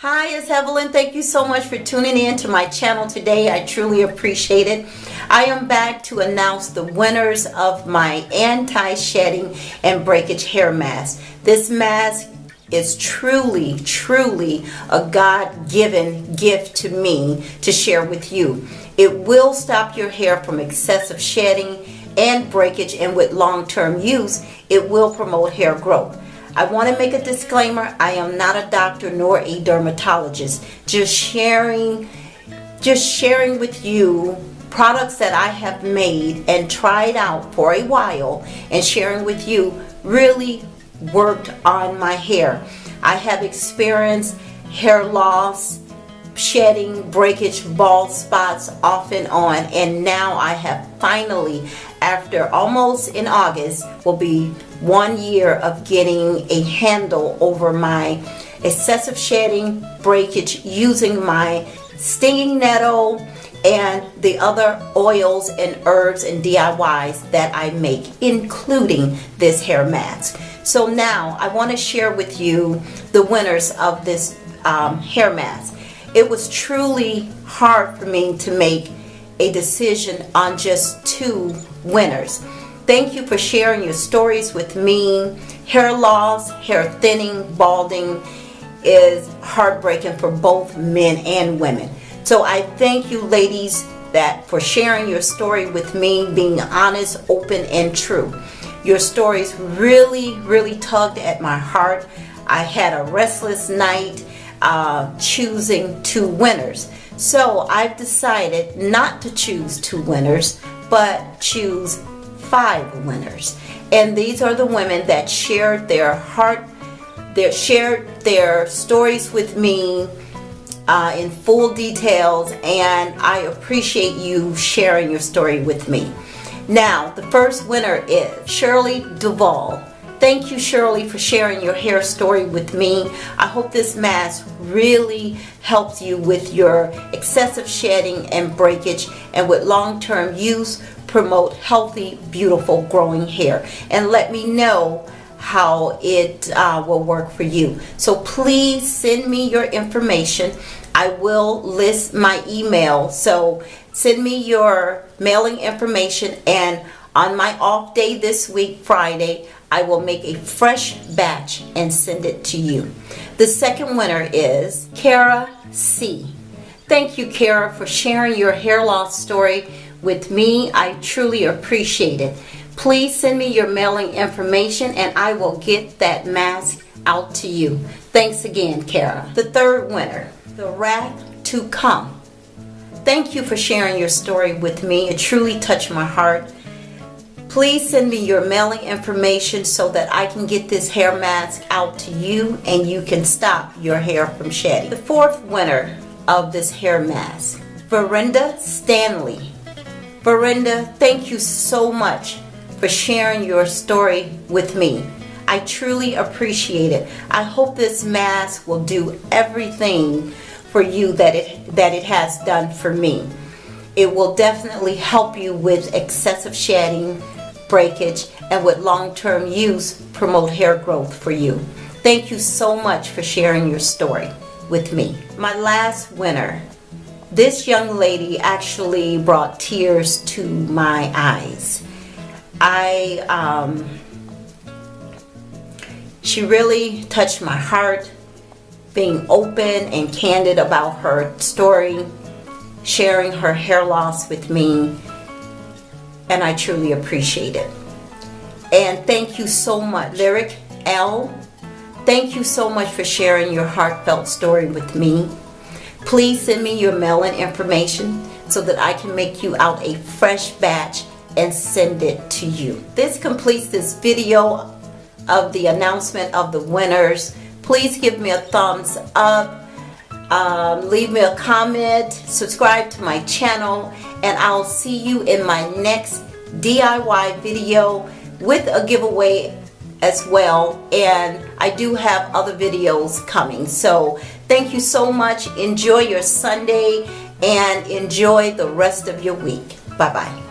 Hi, it's Evelyn. Thank you so much for tuning in to my channel today. I truly appreciate it. I am back to announce the winners of my anti-shedding and breakage hair mask. This mask is truly a God-given gift to me to share with you. It will stop your hair from excessive shedding and breakage, and with long-term use, it will promote hair growth. I want to make a disclaimer. I am not a doctor nor a dermatologist. Just sharing with you products that I have made and tried out for a while, and sharing with you really worked on my hair. I have experienced hair loss, shedding, breakage, bald spots off and on, and now I have finally, after almost in August, will be 1 year of getting a handle over my excessive shedding, breakage, using my stinging nettle and the other oils and herbs and DIYs that I make, including this hair mask. So now I want to share with you the winners of this hair mask. It was truly hard for me to make a decision on just 2 winners. Thank you for sharing your stories with me. Hair loss, hair thinning, balding is heartbreaking for both men and women. So I thank you ladies for sharing your story with me, being honest, open, and true. Your stories really tugged at my heart. I had a restless night choosing 2 winners. So I've decided not to choose 2 winners, but choose 5 winners. And these are the women that shared their stories with me in full details, and I appreciate you sharing your story with me. Now, the first winner is Shirley Duvall. Thank you, Shirley, for sharing your hair story with me. I hope this mask really helps you with your excessive shedding and breakage, and with long-term use, promote healthy, beautiful growing hair. And let me know how it will work for you. So please send me your information. I will list my email. So send me your mailing information, and on my off day this week, Friday, I will make a fresh batch and send it to you. The second winner is Kara C. Thank you, Kara, for sharing your hair loss story with me. I truly appreciate it. Please send me your mailing information and I will get that mask out to you. Thanks again, Kara. The third winner, The Wrath to Come. Thank you for sharing your story with me. It truly touched my heart. Please send me your mailing information so that I can get this hair mask out to you and you can stop your hair from shedding. The fourth winner of this hair mask, Verinda Stanley. Verinda, thank you so much for sharing your story with me. I truly appreciate it. I hope this mask will do everything for you that it has done for me. It will definitely help you with excessive shedding, breakage, and with long-term use, promote hair growth for you. Thank you so much for sharing your story with me. My last winner, this young lady actually brought tears to my eyes. She really touched my heart, being open and candid about her story, sharing her hair loss with me, and I truly appreciate it. And thank you so much, Lyric L. Thank you so much for sharing your heartfelt story with me. Please send me your mailing information so that I can make you out a fresh batch and send it to you. This completes this video of the announcement of the winners. Please give me a thumbs up, leave me a comment, subscribe to my channel, and I'll see you in my next DIY video with a giveaway as well. And I do have other videos coming. So thank you so much. Enjoy your Sunday and enjoy the rest of your week. Bye-bye.